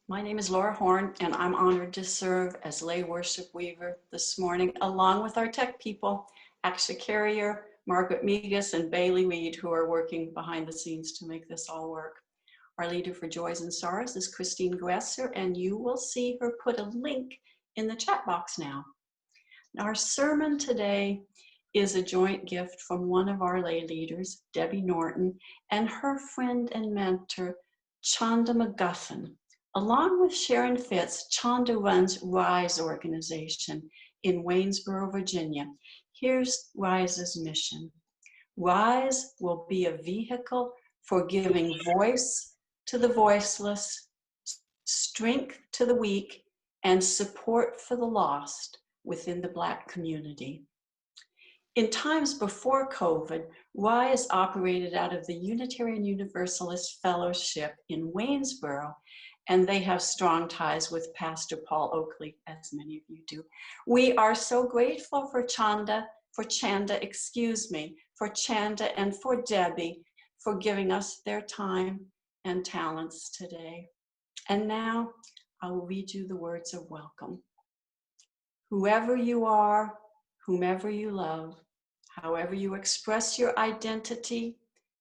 My name is Laura Horn, and I'm honored to serve as lay worship weaver this morning, along with our tech people, Aksha Carrier, Margaret Migas, and Bailey Weed, who are working behind the scenes to make this all work. Our leader for Joys and Sorrows is Christine Gresser, and you will see her put a link in the chat box now. Our sermon today is a joint gift from one of our lay leaders, Debby Norton, and her friend and mentor, Chanda McGuffin. Along with Sharon Fitz, Chanda runs RISE organization in Waynesboro, Virginia. Here's RISE's mission. RISE will be a vehicle for giving voice to the voiceless, strength to the weak, and support for the lost within the Black community. In times before COVID, RISE operated out of the Unitarian Universalist Fellowship in Waynesboro, and they have strong ties with Pastor Paul Oakley, as many of you do. We are so grateful for Chanda and for Debby for giving us their time and talents today. And now I will read you the words of welcome. Whoever you are, whomever you love, however you express your identity,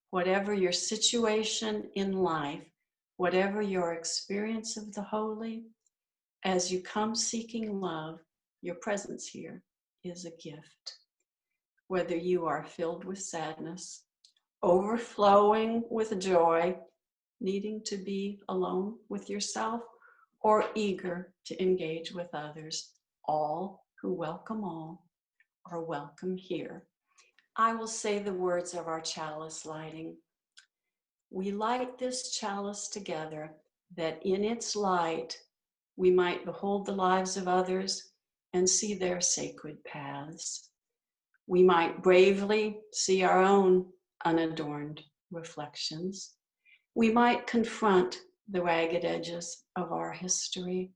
whatever your situation in life, whatever your experience of the holy, as you come seeking love, your presence here is a gift. Whether you are filled with sadness, overflowing with joy, needing to be alone with yourself, or eager to engage with others, all who welcome all are welcome here. I will say the words of our chalice lighting. We light this chalice together that in its light we might behold the lives of others and see their sacred paths. We might bravely see our own unadorned reflections. We might confront the ragged edges of our history.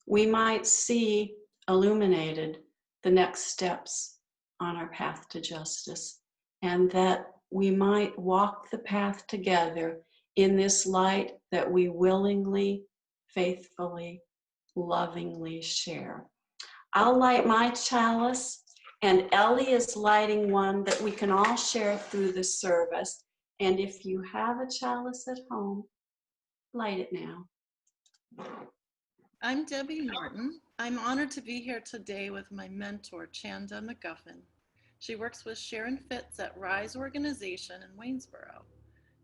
We might see illuminated the next steps on our path to justice, and that we might walk the path together in this light that we willingly, faithfully, lovingly share. I'll light my chalice, and Ellie is lighting one that we can all share through the service. And if you have a chalice at home, light it now. I'm Debby Norton. I'm honored to be here today with my mentor, Chanda McGuffin. She works with Sharon Fitz at RISE organization in Waynesboro.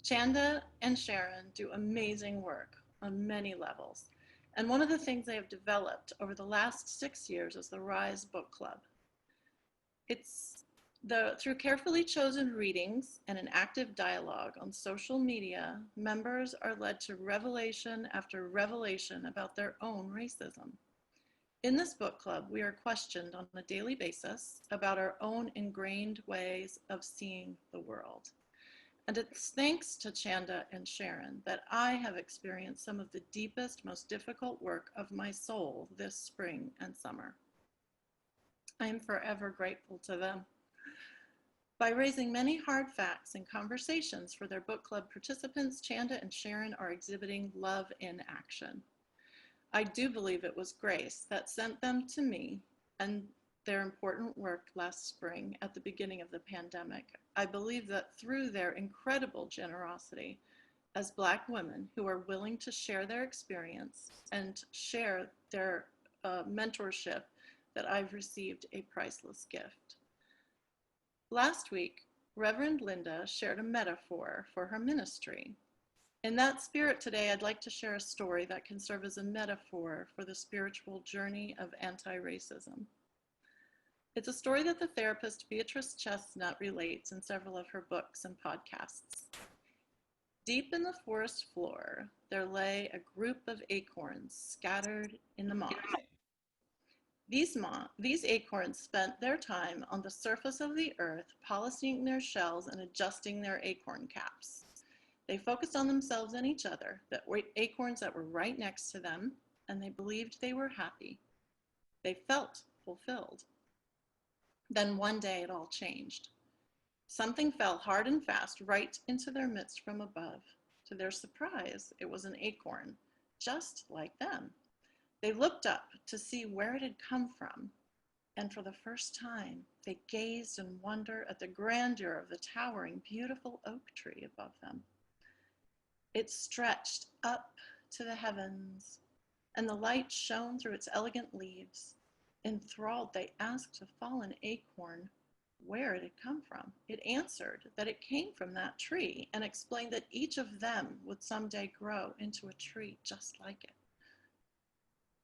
Chanda and Sharon do amazing work on many levels. And one of the things they have developed over the last 6 years is the RISE Book Club. Through carefully chosen readings and an active dialogue on social media, members are led to revelation after revelation about their own racism. In this book club, we are questioned on a daily basis about our own ingrained ways of seeing the world. And it's thanks to Chanda and Sharon that I have experienced some of the deepest, most difficult work of my soul this spring and summer. I am forever grateful to them. By raising many hard facts and conversations for their book club participants, Chanda and Sharon are exhibiting love in action. I do believe it was grace that sent them to me and their important work last spring at the beginning of the pandemic. I believe that through their incredible generosity as Black women who are willing to share their experience and share their mentorship, that I've received a priceless gift. Last week, Reverend Linda shared a metaphor for her ministry. In that spirit today, I'd like to share a story that can serve as a metaphor for the spiritual journey of anti-racism. It's a story that the therapist Beatrice Chestnut relates in several of her books and podcasts. Deep in the forest floor, there lay a group of acorns scattered in the moss. These acorns spent their time on the surface of the earth, polishing their shells and adjusting their acorn caps. They focused on themselves and each other, the acorns that were right next to them, and they believed they were happy. They felt fulfilled. Then one day it all changed. Something fell hard and fast right into their midst from above. To their surprise, it was an acorn, just like them. They looked up to see where it had come from, and for the first time, they gazed in wonder at the grandeur of the towering, beautiful oak tree above them. It stretched up to the heavens, and the light shone through its elegant leaves. Enthralled, they asked the fallen acorn where it had come from. It answered that it came from that tree and explained that each of them would someday grow into a tree just like it.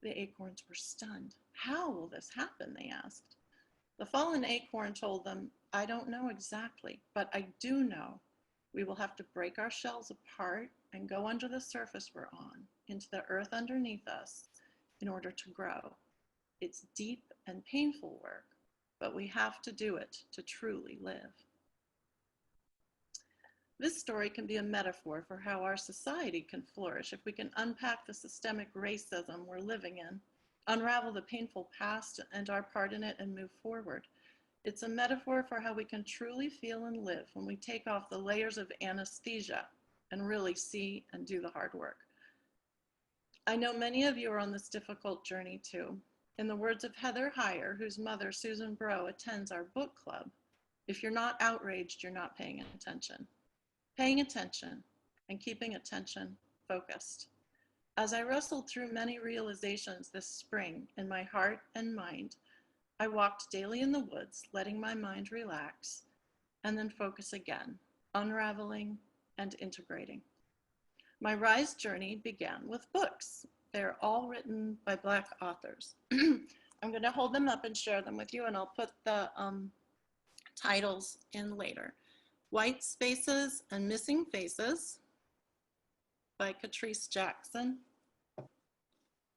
The acorns were stunned. How will this happen? They asked. The fallen acorn told them, I don't know exactly, but I do know we will have to break our shells apart and go under the surface we're on, into the earth underneath us, in order to grow. It's deep and painful work, but we have to do it to truly live. This story can be a metaphor for how our society can flourish if we can unpack the systemic racism we're living in, unravel the painful past and our part in it, and move forward. It's a metaphor for how we can truly feel and live when we take off the layers of anesthesia and really see and do the hard work. I know many of you are on this difficult journey too. In the words of Heather Heyer, whose mother, Susan Bro, attends our book club, if you're not outraged, you're not paying attention. Paying attention and keeping attention focused. As I wrestled through many realizations this spring in my heart and mind, I walked daily in the woods, letting my mind relax, and then focus again, unraveling and integrating. My Rise journey began with books. They're all written by Black authors. I'm going to hold them up and share them with you, and I'll put the titles in later. White Spaces and Missing Faces by Catrice Jackson.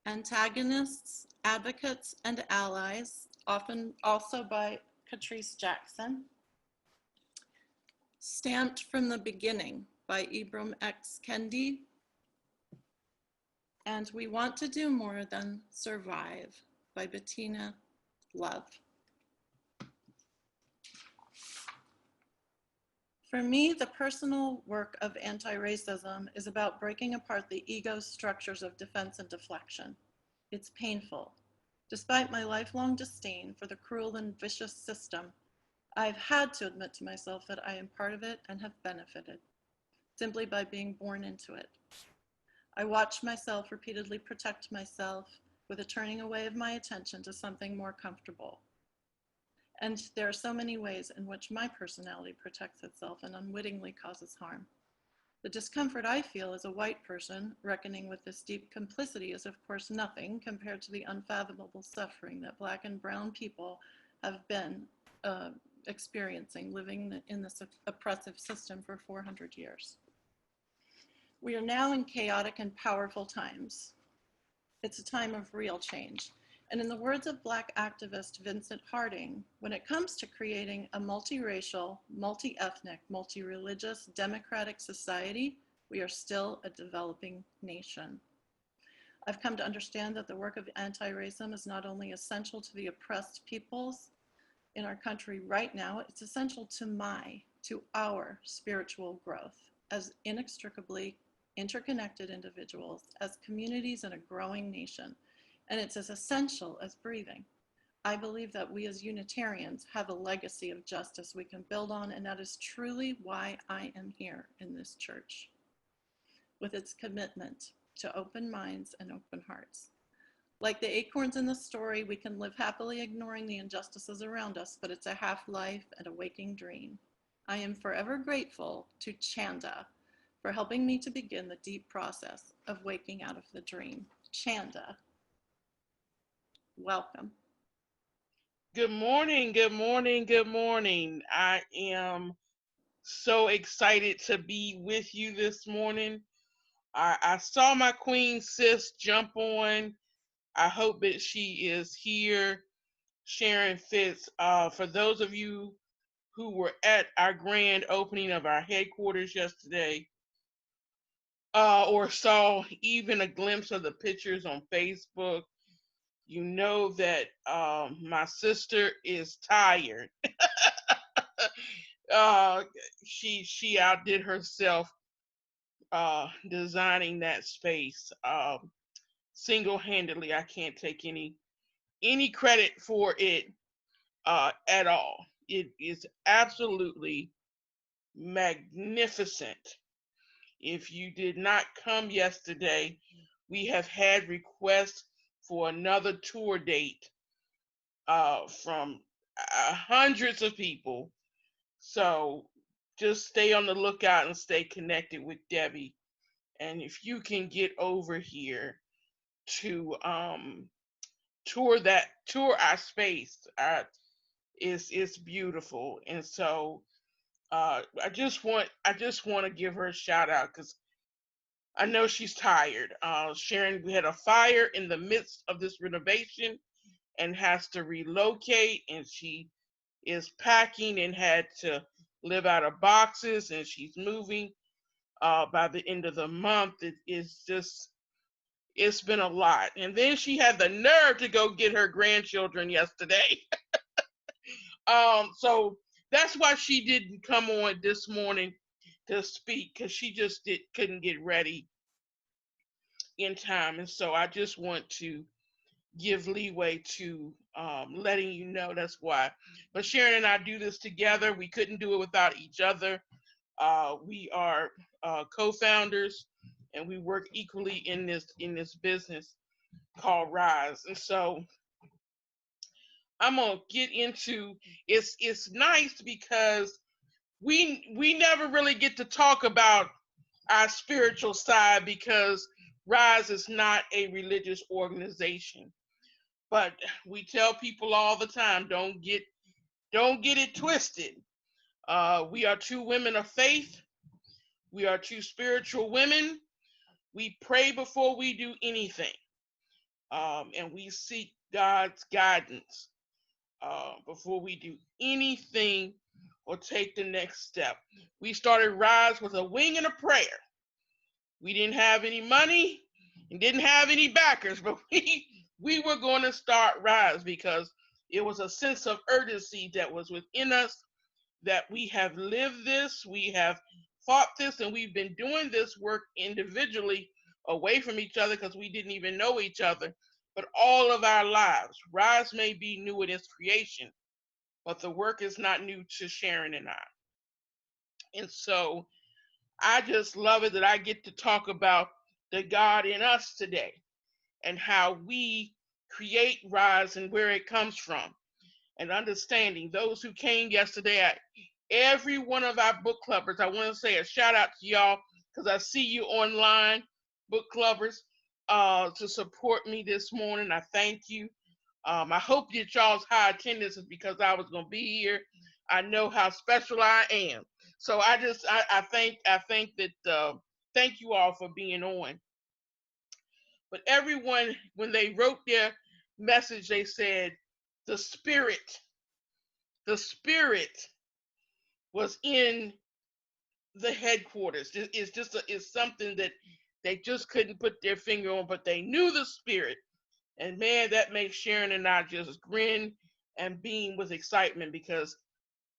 Antagonists, Advocates, and Allies, often also by Catrice Jackson. Stamped from the Beginning by Ibram X. Kendi. And We Want to Do More Than Survive by Bettina Love. For me, the personal work of anti-racism is about breaking apart the ego structures of defense and deflection. It's painful. Despite my lifelong disdain for the cruel and vicious system, I've had to admit to myself that I am part of it and have benefited, simply by being born into it. I watch myself repeatedly protect myself with a turning away of my attention to something more comfortable. And there are so many ways in which my personality protects itself and unwittingly causes harm. The discomfort I feel as a white person reckoning with this deep complicity is of course nothing compared to the unfathomable suffering that Black and brown people have been experiencing living in this oppressive system for 400 years. We are now in chaotic and powerful times. It's a time of real change. And in the words of Black activist Vincent Harding, when it comes to creating a multiracial, multi-ethnic, multi-religious, democratic society, we are still a developing nation. I've come to understand that the work of anti-racism is not only essential to the oppressed peoples in our country right now, it's essential to our spiritual growth as inextricably interconnected individuals, as communities in a growing nation. And it's as essential as breathing. I believe that we as Unitarians have a legacy of justice we can build on, and that is truly why I am here in this church, with its commitment to open minds and open hearts. Like the acorns in the story, we can live happily ignoring the injustices around us, but it's a half-life and a waking dream. I am forever grateful to Chanda for helping me to begin the deep process of waking out of the dream. Chanda. Welcome. Good morning, good morning, good morning. I am so excited to be with you this morning. I saw my queen sis jump on. I hope that she is here. Sharon Fitz, for those of you who were at our grand opening of our headquarters yesterday, or saw even a glimpse of the pictures on Facebook, you know that my sister is tired. She outdid herself designing that space single-handedly. I can't take any credit for it at all. It is absolutely magnificent. If you did not come yesterday, we have had requests for another tour date from hundreds of people. So just stay on the lookout and stay connected with Debbie. And if you can get over here to tour our space, it's beautiful. And so I just want to give her a shout out because I know she's tired. Sharon, we had a fire in the midst of this renovation and has to relocate, and she is packing and had to live out of boxes, and she's moving by the end of the month. It's been a lot. And then she had the nerve to go get her grandchildren yesterday. So that's why she didn't come on this morning to speak, because she just couldn't get ready in time. And so I just want to give leeway to letting you know that's why. But Sharon and I do this together. We couldn't do it without each other. We are co-founders, and we work equally in this business called Rise. And so I'm gonna get into it's nice because we never really get to talk about our spiritual side because Rise is not a religious organization. But we tell people all the time, don't get it twisted. We are two women of faith. We are two spiritual women. We pray before we do anything. And we seek God's guidance before we do anything or take the next step. We started Rise with a wing and a prayer. We didn't have any money and didn't have any backers, but we were going to start Rise because it was a sense of urgency that was within us, that we have lived this, we have fought this, and we've been doing this work individually away from each other because we didn't even know each other, but all of our lives. Rise may be new in its creation, but the work is not new to Sharon and I. And so I just love it that I get to talk about the God in us today and how we create Rise and where it comes from, and understanding those who came yesterday. Every one of our book clubbers, I want to say a shout out to y'all because I see you online, book clubbers, to support me this morning. I thank you. I hope that y'all's high attendance is because I was going to be here. I know how special I am. So I think that thank you all for being on. But everyone, when they wrote their message, they said the spirit was in the headquarters. It's something that they just couldn't put their finger on, but they knew the spirit. And man, that makes Sharon and I just grin and beam with excitement because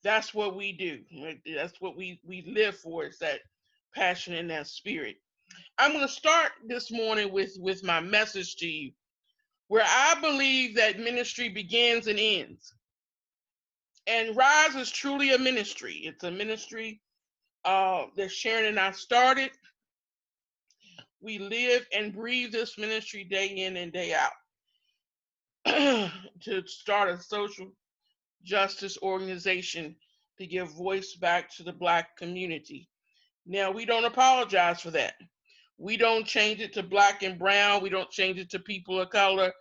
that's what we do. That's what we live for, is that passion and that spirit. I'm going to start this morning with my message to you, where I believe that ministry begins and ends. And Rise is truly a ministry. It's a ministry that Sharon and I started. We live and breathe this ministry day in and day out to start a social justice organization to give voice back to the Black community. Now, we don't apologize for that. We don't change it to Black and brown. We don't change it to people of color.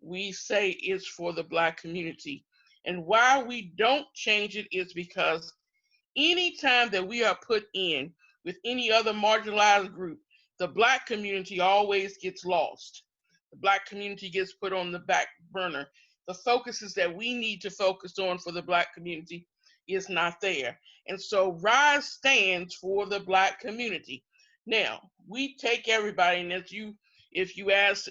We say it's for the Black community. And why we don't change it is because anytime that we are put in with any other marginalized group, the Black community always gets lost. The Black community gets put on the back burner. The focuses that we need to focus on for the Black community is not there. And so Rise stands for the Black community. Now, we take everybody, and if you ask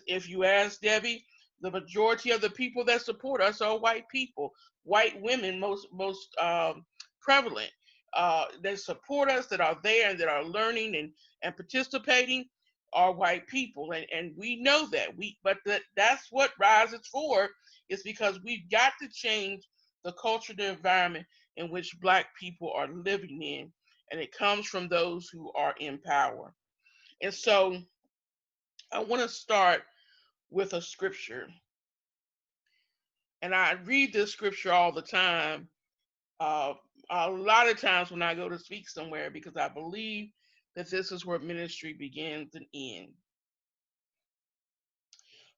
Debbie, the majority of the people that support us are white people, white women, most prevalent. that support us, that are there and that are learning and participating are white people. And we know that. That's what RISE is for, is because we've got to change the culture, the environment in which Black people are living in. And it comes from those who are in power. And so I want to start with a scripture. And I read this scripture all the time, a lot of times when I go to speak somewhere, because I believe that this is where ministry begins and ends.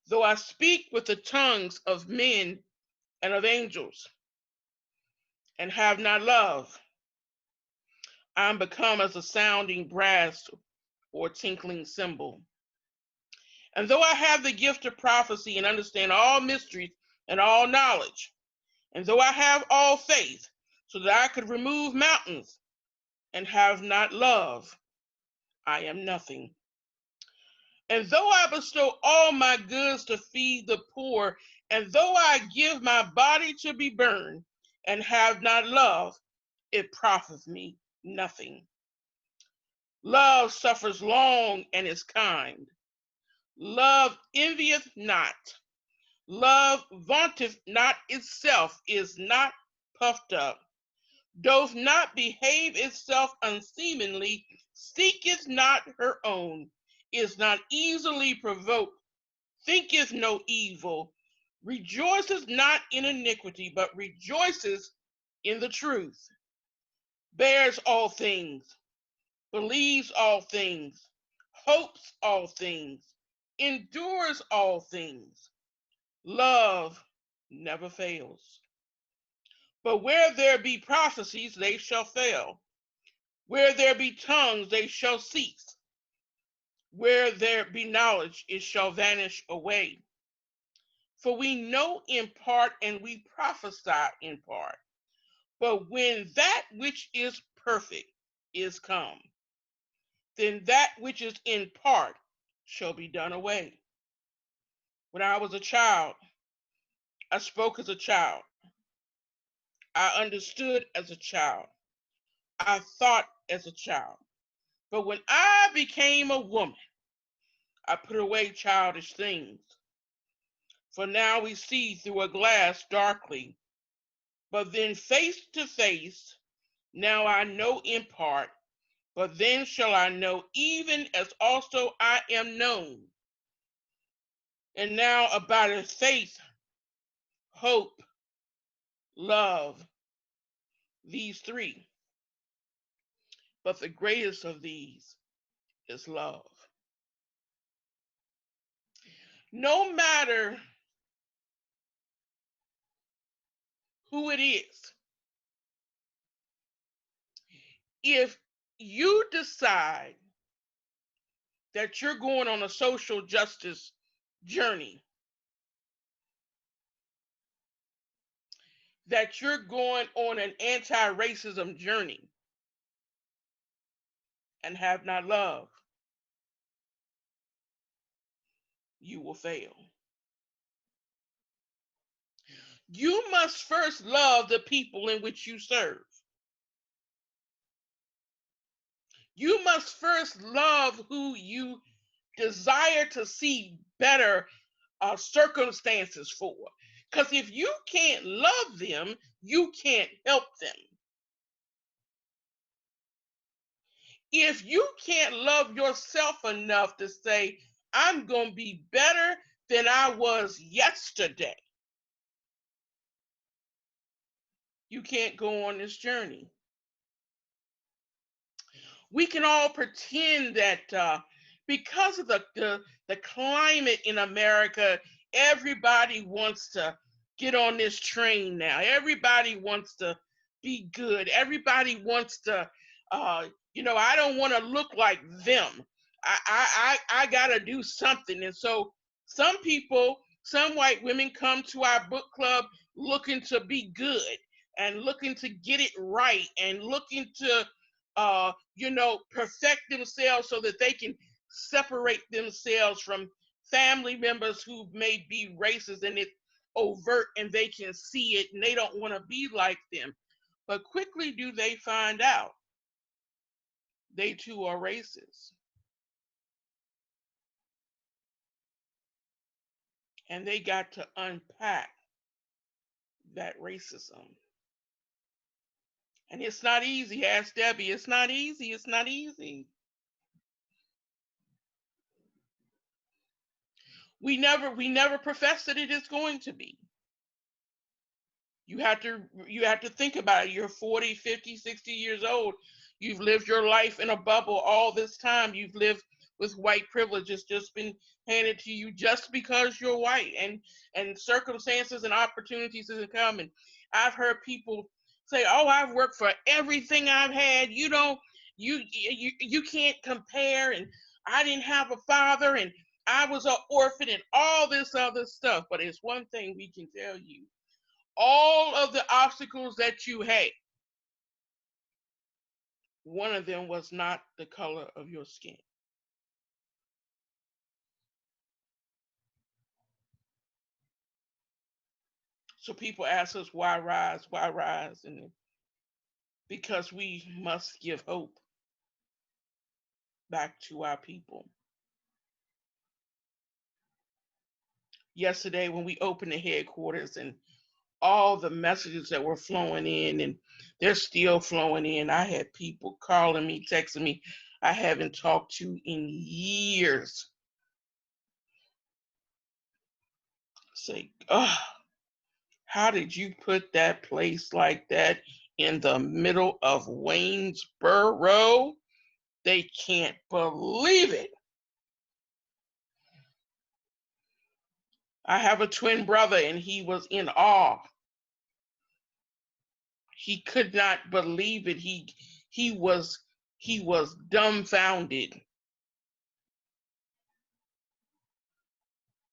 Though I speak with the tongues of men and of angels, and have not love, I am become as a sounding brass or tinkling cymbal. And though I have the gift of prophecy and understand all mysteries and all knowledge, and though I have all faith, so that I could remove mountains, and have not love, I am nothing. And though I bestow all my goods to feed the poor, and though I give my body to be burned, and have not love, it profiteth me nothing. Love suffers long and is kind. Love envieth not. Love vaunteth not itself, is not puffed up, doth not behave itself unseemly, seeketh not her own, is not easily provoked, thinketh no evil, rejoiceth not in iniquity, but rejoices in the truth, bears all things, believes all things, hopes all things, endures all things. Love never fails. But where there be prophecies, they shall fail. Where there be tongues, they shall cease. Where there be knowledge, it shall vanish away. For we know in part and we prophesy in part. But when that which is perfect is come, then that which is in part shall be done away. When I was a child, I spoke as a child. I understood as a child. I thought as a child. But when I became a woman, I put away childish things. For now we see through a glass darkly, but then face to face. Now I know in part, but then shall I know even as also I am known. And now abideth faith, hope, love, these three. But the greatest of these is love. No matter who it is, if you decide that you're going on a social justice journey, that you're going on an anti-racism journey, and have not love, you will fail. You must first love the people in which you serve. You must first love who you desire to see better circumstances for. Because if you can't love them, you can't help them. If you can't love yourself enough to say, I'm going to be better than I was yesterday, you can't go on this journey. We can all pretend that because of the climate in America, everybody wants to get on this train now. Everybody wants to be good. Everybody wants to, I don't want to look like them. I got to do something. And so some people, some white women come to our book club looking to be good and looking to get it right and looking to perfect themselves so that they can separate themselves from family members who may be racist and it's overt and they can see it and they don't want to be like them. But quickly do they find out they too are racist. And they got to unpack that racism. And it's not easy. Ask Debbie. It's not easy. It's not easy. We never professed that it is going to be. You have to think about it. You're 40, 50, 60 years old. You've lived your life in a bubble all this time. You've lived with white privilege. It's just been handed to you just because you're white, and circumstances and opportunities isn't coming. I've heard people say, "Oh, I've worked for everything I've had. You can't compare, and I didn't have a father, and I was an orphan, and all this other stuff." But it's one thing we can tell you: all of the obstacles that you had, one of them was not the color of your skin. So people ask us, why rise? Why rise? And because we must give hope back to our people. Yesterday, when we opened the headquarters and all the messages that were flowing in, and they're still flowing in, I had people calling me, texting me I haven't talked to in years. Say, oh, how did you put that place like that in the middle of Waynesboro? They can't believe it. I have a twin brother, and he was in awe. He could not believe it. He was dumbfounded.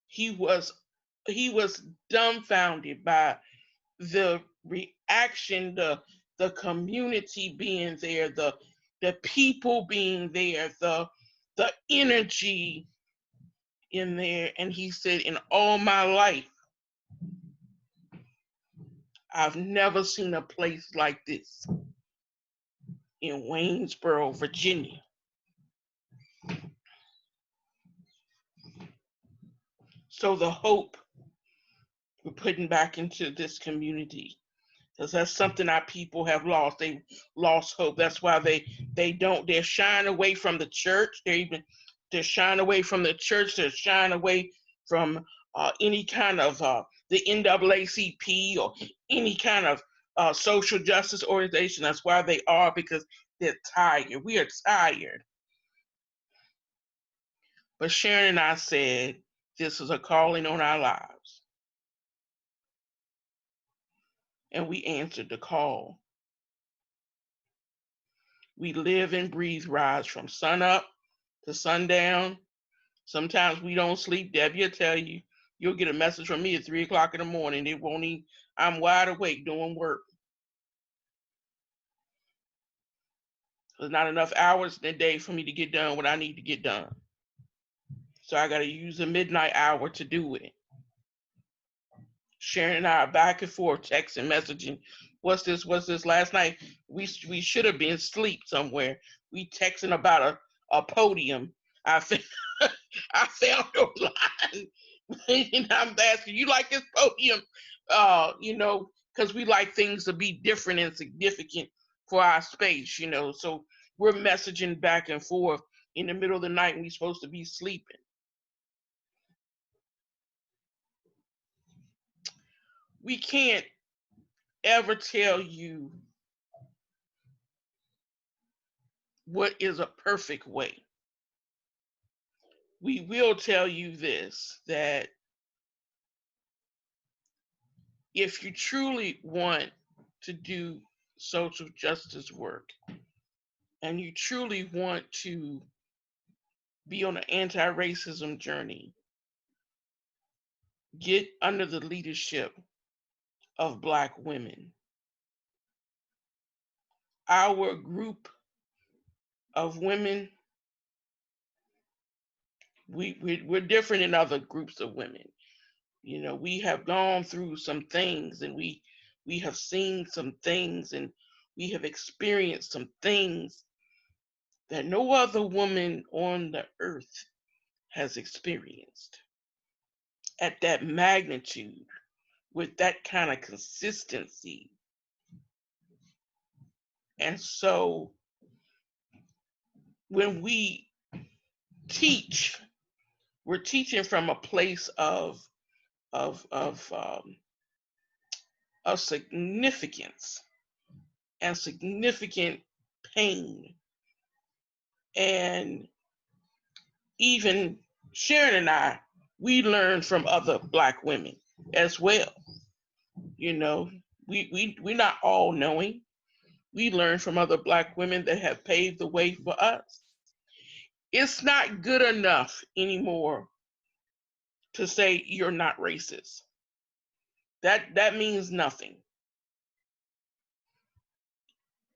He was dumbfounded by the reaction, the community being there, the people being there, the energy in there. And he said, in all my life, I've never seen a place like this in Waynesboro, Virginia. So the hope we're putting back into this community, because that's something our people have lost. They lost hope. That's why they're shying away from the church. They're shying away from the church. They're shying away from any kind of the NAACP or any kind of social justice organization. That's why they are, because they're tired. We are tired. But Sharon and I said, this is a calling on our lives. And we answered the call. We live and breathe Rise from sun up to sundown. Sometimes we don't sleep. Debbie will tell you, you'll get a message from me at 3 o'clock in the morning. It won't even, I'm wide awake doing work. There's not enough hours in the day for me to get done what I need to get done. So I got to use the midnight hour to do it. Sharon and I are back and forth, texting, messaging. What's this? Last night, we should have been asleep somewhere. We texting about a podium. I found a line. And I'm asking, you like this podium? Because we like things to be different and significant for our space, So we're messaging back and forth in the middle of the night when we're supposed to be sleeping. We can't ever tell you what is a perfect way. We will tell you this, that if you truly want to do social justice work and you truly want to be on an anti-racism journey, get under the leadership of Black women. Our group of women, we're different than other groups of women. We have gone through some things, and we have seen some things, and we have experienced some things that no other woman on the earth has experienced at that magnitude, with that kind of consistency. And so when we teach, we're teaching from a place of significance and significant pain. And even Sharon and I, we learn from other Black women as well. You know, we're not all knowing. We learn from other Black women that have paved the way for us. It's not good enough anymore to say you're not racist. That means nothing.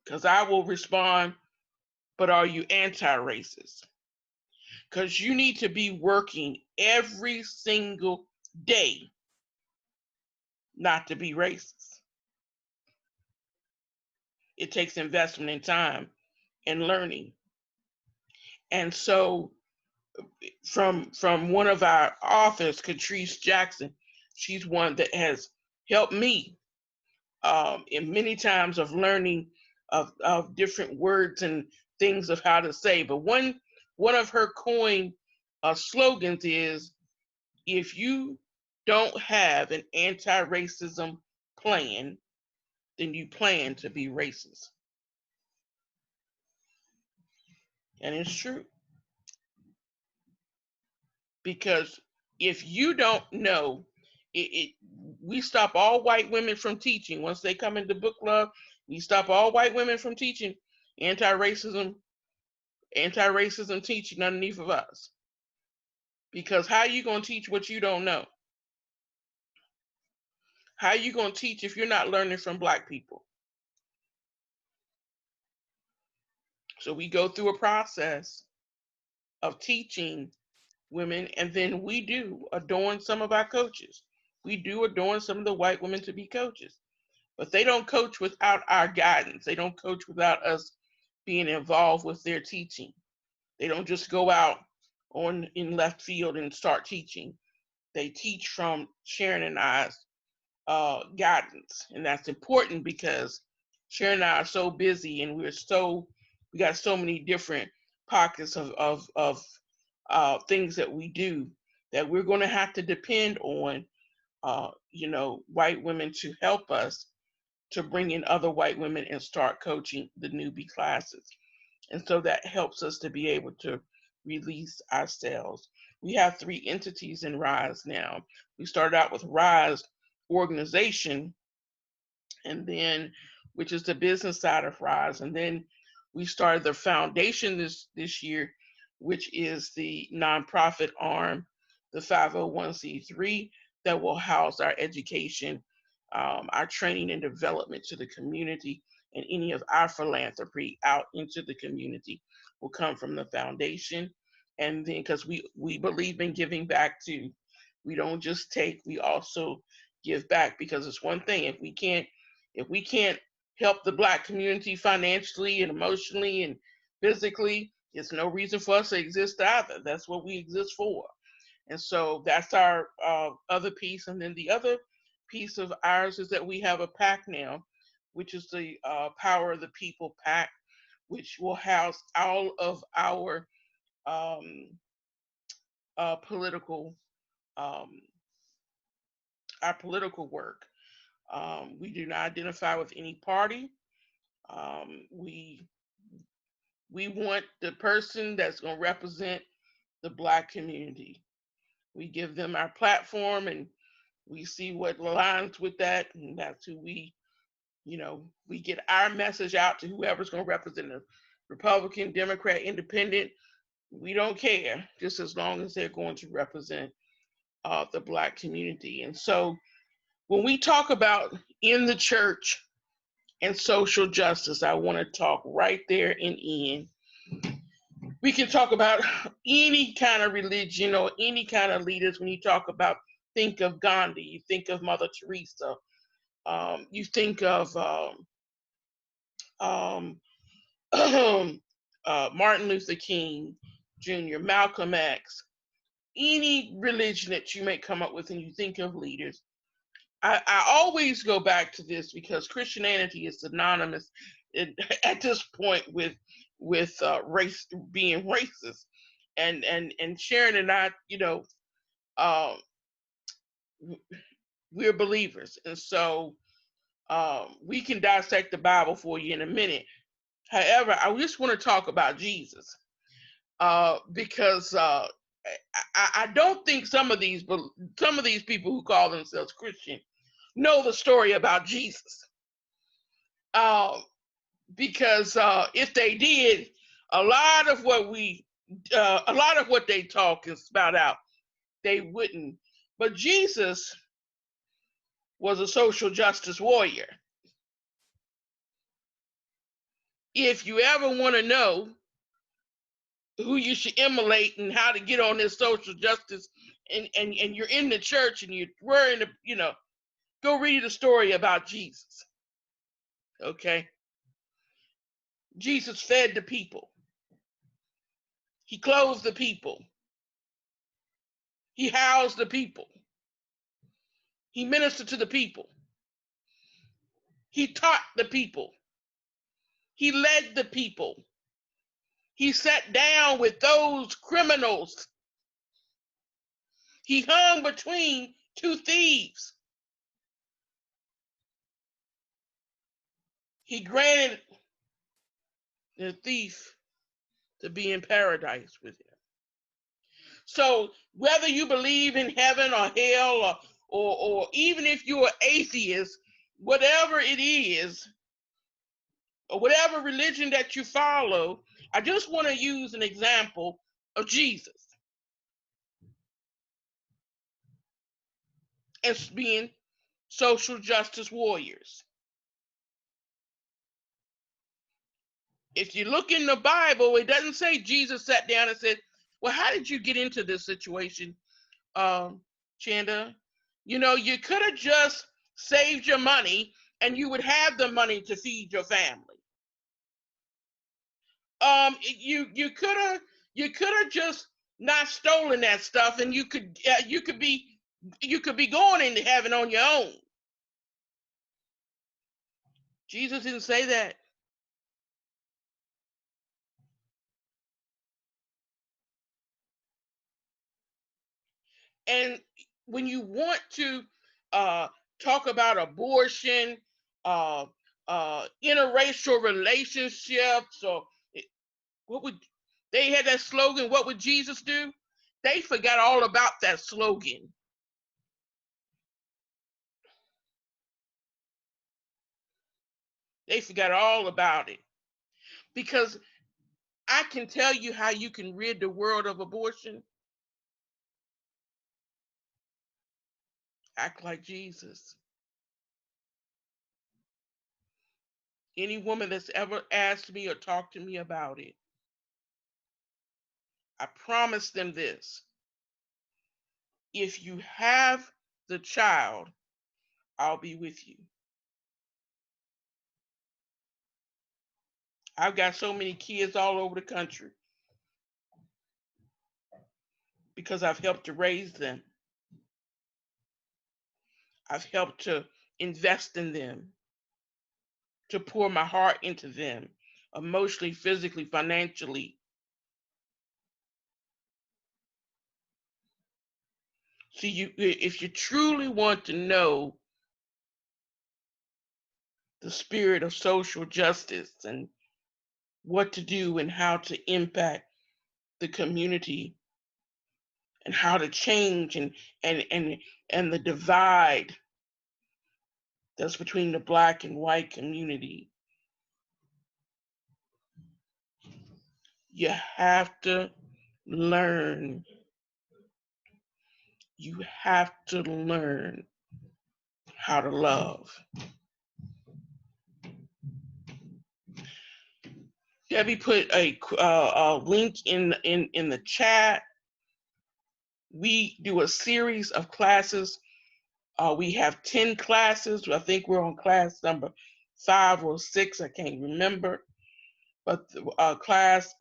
Because I will respond, but are you anti-racist? Because you need to be working every single day not to be racist. It takes investment in time and learning. And so from one of our authors, Catrice Jackson, she's one that has helped me in many times of learning of different words and things of how to say. But one of her coined slogans is, if you don't have an anti-racism plan, then you plan to be racist. And it's true. Because if you don't know, we stop all white women from teaching. Once they come into book club, we stop all white women from teaching anti-racism teaching underneath of us. Because how are you going to teach what you don't know? How are you going to teach if you're not learning from Black people? So we go through a process of teaching women, and then we do adorn some of our coaches. We do adorn some of the white women to be coaches. But they don't coach without our guidance. They don't coach without us being involved with their teaching. They don't just go out in left field and start teaching. They teach from Sharon and I's guidance. And that's important because Sharon and I are so busy, and we got so many different pockets of things that we do, that we're going to have to depend on white women to help us to bring in other white women and start coaching the newbie classes. And so that helps us to be able to release ourselves. We have 3 entities in RISE now. We started out with RISE organization, and then, which is the business side of RISE. And then we started the foundation this year, which is the nonprofit arm, the 501c3, that will house our education, our training and development to the community, and any of our philanthropy out into the community will come from the foundation. And then, because we believe in giving back too, we don't just take, we also give back. Because it's one thing, if we can't help the Black community financially and emotionally and physically, it's no reason for us to exist either. That's what we exist for. And so that's our other piece. And then the other piece of ours is that we have a PAC now, which is the Power of the People PAC, which will house all of our political work. We do not identify with any party. We want the person that's going to represent the Black community. We give them our platform, and we see what aligns with that, and that's who we get our message out to whoever's going to represent us. Republican, Democrat, Independent, we don't care, just as long as they're going to represent the Black community. And so when we talk about in the church and social justice, I want to talk right there and in. We can talk about any kind of religion or any kind of leaders. When you talk about, think of Gandhi, you think of Mother Teresa, you think of Martin Luther King Jr., Malcolm X, any religion that you may come up with and you think of leaders, I always go back to this because Christianity is synonymous at this point with race, being racist, and Sharon and I, we're believers, and so we can dissect the Bible for you in a minute. However, I just want to talk about Jesus because I don't think some of these people who call themselves Christian know the story about Jesus. Because if they did, a lot of what they talk and spout out, they wouldn't. But Jesus was a social justice warrior. If you ever want to know who you should emulate and how to get on this social justice, and you're in the church and you're wearing the, go read the story about Jesus. Okay? Jesus fed the people. He clothed the people. He housed the people. He ministered to the people. He taught the people. He led the people. He sat down with those criminals. He hung between two thieves. He granted the thief to be in paradise with him. So whether you believe in heaven or hell, or even if you're an atheist, whatever it is, or whatever religion that you follow, I just want to use an example of Jesus as being social justice warriors. If you look in the Bible, it doesn't say Jesus sat down and said, well, how did you get into this situation, Chanda? You could have just saved your money and you would have the money to feed your family. You could have just not stolen that stuff, and you could be going into heaven on your own. Jesus didn't say that. And when you want to talk about abortion, interracial relationships, or they had that slogan, what would Jesus do? They forgot all about that slogan. They forgot all about it. Because I can tell you how you can rid the world of abortion. Act like Jesus. Any woman that's ever asked me or talked to me about it, I promise them this. If you have the child, I'll be with you. I've got so many kids all over the country because I've helped to raise them. I've helped to invest in them, to pour my heart into them, emotionally, physically, financially. See, if you truly want to know the spirit of social justice and what to do and how to impact the community and how to change and the divide that's between the Black and white community, you have to learn. You have to learn how to love. Debbie put a link in the chat. We do a series of classes. We have 10 classes. I think we're on class number 5 or 6, I can't remember. But the class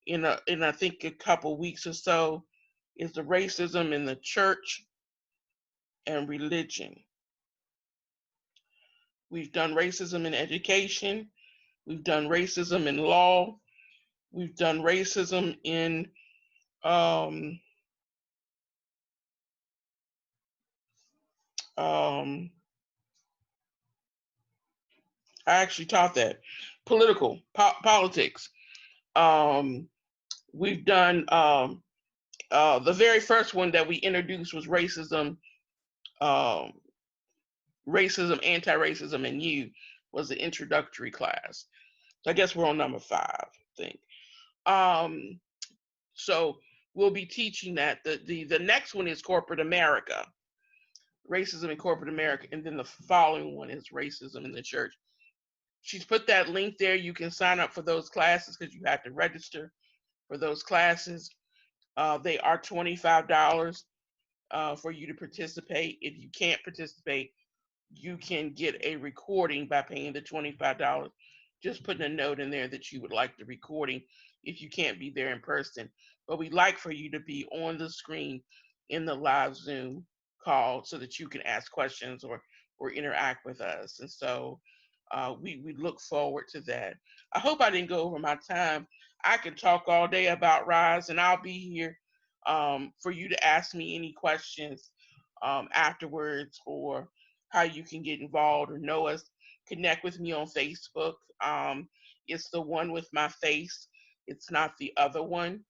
in I think a couple weeks or so is the racism in the church and religion. We've done racism in education. We've done racism in law. We've done racism in I actually taught that politics. We've done the very first one that we introduced was racism, anti-racism, and you was the introductory class. So I guess we're on number 5, I think. So we'll be teaching that. The next one is corporate America, racism in corporate America, and then the following one is racism in the church. She's put that link there. You can sign up for those classes because you have to register for those classes. They are $25 for you to participate. If you can't participate, you can get a recording by paying the $25. Just putting a note in there that you would like the recording if you can't be there in person. But we'd like for you to be on the screen in the live Zoom call so that you can ask questions or interact with us. And so we look forward to that. I hope I didn't go over my time. I can talk all day about RISE, and I'll be here for you to ask me any questions afterwards, or how you can get involved or know us. Connect with me on Facebook. It's the one with my face. It's not the other one.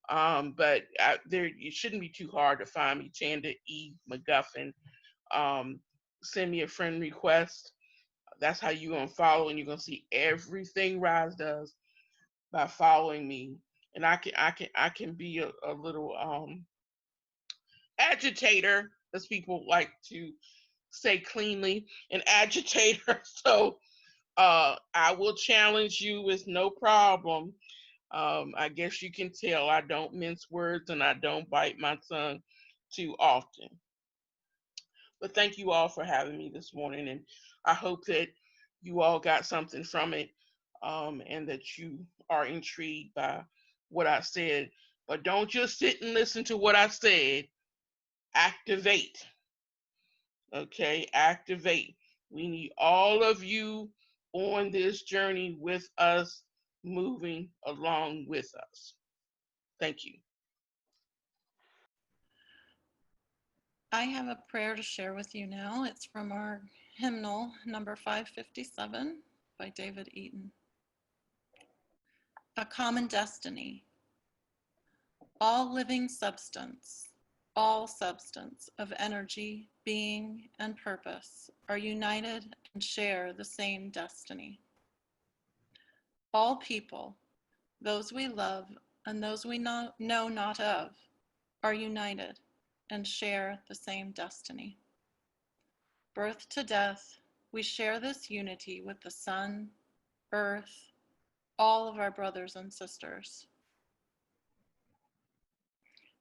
But it shouldn't be too hard to find me, Chanda E. McGuffin. Send me a friend request. That's how you're going to follow, and you're going to see everything RISE does by following me. And I can be a little agitator, as people like to say cleanly, an agitator. So I will challenge you with no problem. I guess you can tell I don't mince words and I don't bite my tongue too often. But thank you all for having me this morning, and I hope that you all got something from it, and that you are intrigued by what I said. But don't just sit and listen to what I said. Activate. Okay, activate. We need all of you on this journey with us, moving along with us. Thank you. I have a prayer to share with you now. It's from our hymnal, number 557, by David Eaton. A common destiny. All living substance, all substance of energy, being, and purpose are united and share the same destiny. All people, those we love and those we know not of, are united and share the same destiny. Birth to death, we share this unity with the sun, earth, all of our brothers and sisters.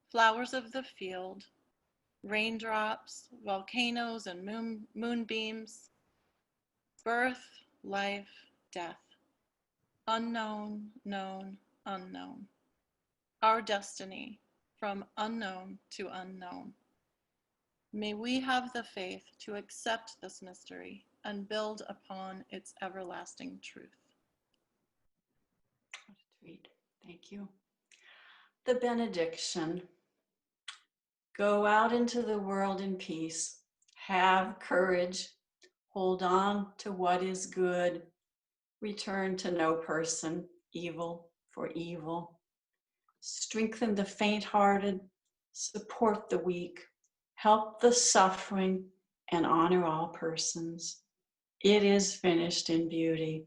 Flowers of the field, raindrops, volcanoes, and moonbeams, birth, life, death, unknown, known, unknown. Our destiny from unknown to unknown. May we have the faith to accept this mystery and build upon its everlasting truth. What a treat. Thank you. The benediction. Go out into the world in peace. Have courage. Hold on to what is good. Return to no person evil for evil. Strengthen the faint-hearted. Support the weak. Help the suffering and honor all persons. It is finished in beauty.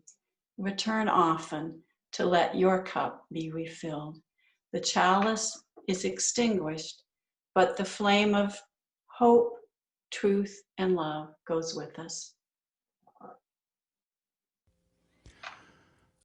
Return often to let your cup be refilled. The chalice is extinguished, but the flame of hope, truth, and love goes with us.